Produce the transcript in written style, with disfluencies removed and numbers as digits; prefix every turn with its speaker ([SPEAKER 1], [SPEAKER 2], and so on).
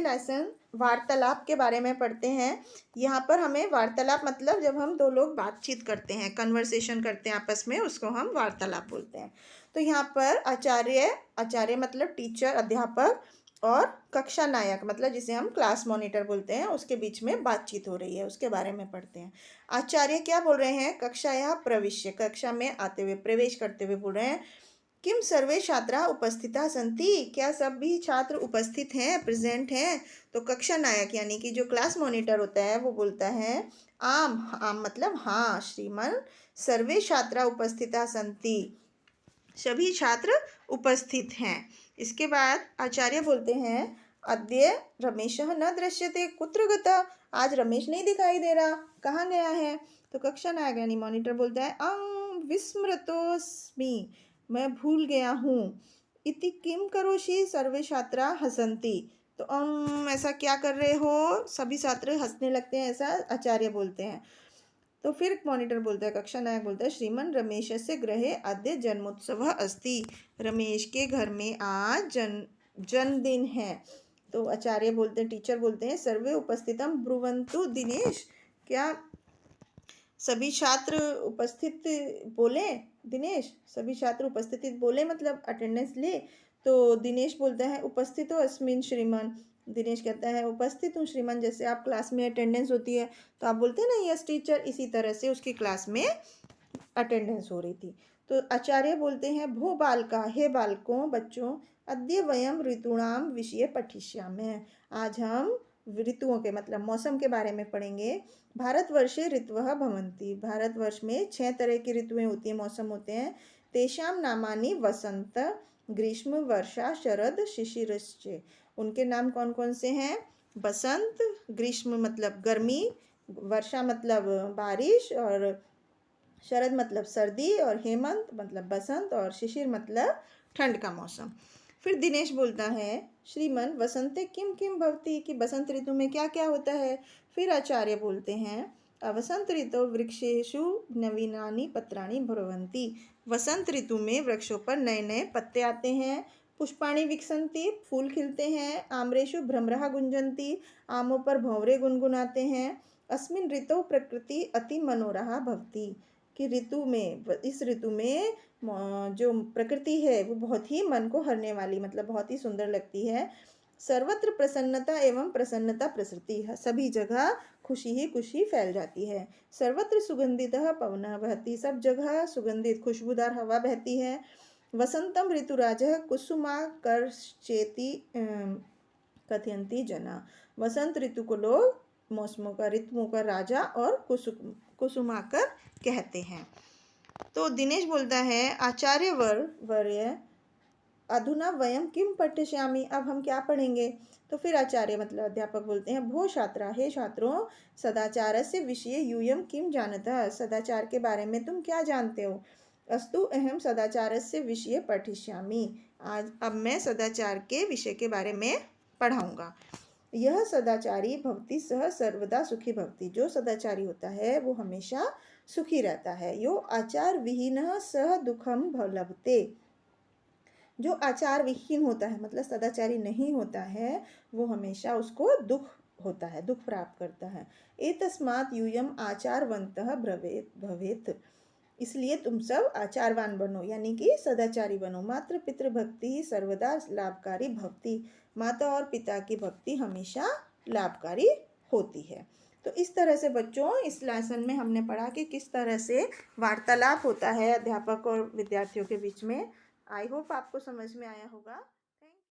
[SPEAKER 1] Lesson वार्तालाप के बारे में पढ़ते हैं। यहाँ पर हमें वार्तालाप मतलब जब हम दो लोग बातचीत करते हैं, कन्वर्सेशन करते हैं आपस में, उसको हम वार्तालाप बोलते हैं। तो यहाँ पर आचार्य मतलब टीचर, अध्यापक, और कक्षा नायक मतलब जिसे हम क्लास मॉनिटर बोलते हैं, उसके बीच में बातचीत हो रही है, उसके बारे में पढ़ते हैं। आचार्य क्या बोल रहे हैं? कक्षायाः प्रविश्य, कक्षा में आते हुए, प्रवेश करते हुए बोल रहे हैं। किम सर्वे छात्रा उपस्थिता सन्ति, क्या सभी छात्र उपस्थित हैं, प्रेजेंट हैं? तो कक्षा नायक यानी कि जो क्लास मॉनिटर होता है वो बोलता है आम, आम मतलब हाँ श्रीमान, सर्वे छात्रा उपस्थिता सन्ति, सभी छात्र उपस्थित हैं। इसके बाद आचार्य बोलते हैं अद्य रमेशः न दृश्यते कुत्र गतः, आज रमेश नहीं दिखाई दे रहा, कहाँ गया है? तो कक्षा नायक यानी मॉनिटर बोलता है विस्मृतोस्मि, मैं भूल गया हूँ। इति किम करोषि सर्वे छात्रा हसन्ति, तो ऐसा क्या कर रहे हो? सभी छात्र हंसने लगते हैं, ऐसा आचार्य बोलते हैं। तो फिर मॉनिटर बोलता है, कक्षा नायक बोलता है श्रीमन रमेशस्य गृहे अद्य जन्मोत्सव अस्ति, रमेश के घर में आज जन्मदिन है। तो आचार्य बोलते हैं, टीचर बोलते हैं सर्वे उपस्थितम ब्रुवन्तु दिनेश, क्या सभी छात्र उपस्थित बोले? दिनेश, सभी छात्र उपस्थिति बोले मतलब अटेंडेंस ले। तो दिनेश बोलता है उपस्थितो अस्मिन् श्रीमान, दिनेश कहता है उपस्थित हूँ श्रीमान, जैसे आप क्लास में अटेंडेंस होती है तो आप बोलते हैं ना यस टीचर, इसी तरह से उसकी क्लास में अटेंडेंस हो रही थी। तो आचार्य बोलते हैं भो बालका, हे बालकों, बच्चों, अद्य वयम ऋतूणाम विषये पठिष्यामः, आज हम ऋतुओं के मतलब मौसम के बारे में पढ़ेंगे। भारतवर्षे ऋतवः भवन्ति, भारतवर्ष में 6 तरह की ऋतुएं होती हैं, मौसम होते हैं। तेषां नामानि वसंत, ग्रीष्म, वर्षा, शरद, शिशिरश्च, उनके नाम कौन कौन से हैं? बसंत, ग्रीष्म मतलब गर्मी, वर्षा मतलब बारिश, और शरद मतलब सर्दी, और हेमंत मतलब बसंत, और शिशिर मतलब ठंड का मौसम। फिर दिनेश बोलता है श्रीमन वसंते किम किम भवति, कि बसंत ऋतु में क्या क्या होता है? फिर आचार्य बोलते हैं वसंत ऋतु वृक्षेषु नवीनानि पत्राणि भ्रवन्ति, वसंत ऋतु में वृक्षों पर नए नए पत्ते आते हैं। पुष्पाणि विकसन्ति, फूल खिलते हैं। आम्रेषु भ्रमरः गुंजन्ति, आमों पर भंवरे गुनगुनाते हैं। अस्मिन् ऋतौ प्रकृति अति मनोरहा भवति, कि ऋतु में, इस ऋतु में जो प्रकृति है वो बहुत ही मन को हरने वाली मतलब बहुत ही सुंदर लगती है। सर्वत्र प्रसन्नता एवं प्रसन्नता प्रसृति है, सभी जगह खुशी ही खुशी फैल जाती है। सर्वत्र सुगंधितः पवनः वहति, सब जगह सुगंधित खुशबूदार हवा बहती है। वसंतम ऋतुराजः कुसुमाकर्षेति कथयन्ति जना, वसंत ऋतु को लोग मौसमों का, ऋतुओं का राजा और कुसुमाकर कहते हैं। तो दिनेश बोलता है आचार्य वर्य अधुना वयम किम पठिष्यामि, अब हम क्या पढ़ेंगे? तो फिर आचार्य मतलब अध्यापक बोलते हैं भो छात्रा, हे छात्रों, सदाचारस्य विषये यूयम किम जानतः, सदाचार के बारे में तुम क्या जानते हो? अस्तु अहम सदाचारस्य विषये पठिष्यामि, आज अब मैं सदाचार के विषय के बारे में पढ़ाऊंगा। यह सदाचारी भवति सह सर्वदा सुखी भवति, जो सदाचारी होता है वो हमेशा सुखी रहता है। यो आचार विहीनः सह दुखम लभते, जो आचार विहीन होता है मतलब सदाचारी नहीं होता है वो हमेशा उसको दुख होता है, दुख प्राप्त करता है। एतस्मात् यूयम आचारवन्तः भवेत्, इसलिए तुम सब आचारवान बनो यानी कि सदाचारी बनो। मात्र पितृ भक्ति ही सर्वदा लाभकारी भक्ति, माता और पिता की भक्ति हमेशा लाभकारी होती है। तो इस तरह से बच्चों इस लेसन में हमने पढ़ा कि किस तरह से वार्तालाप होता है अध्यापक और विद्यार्थियों के बीच में। आई होप आपको समझ में आया होगा।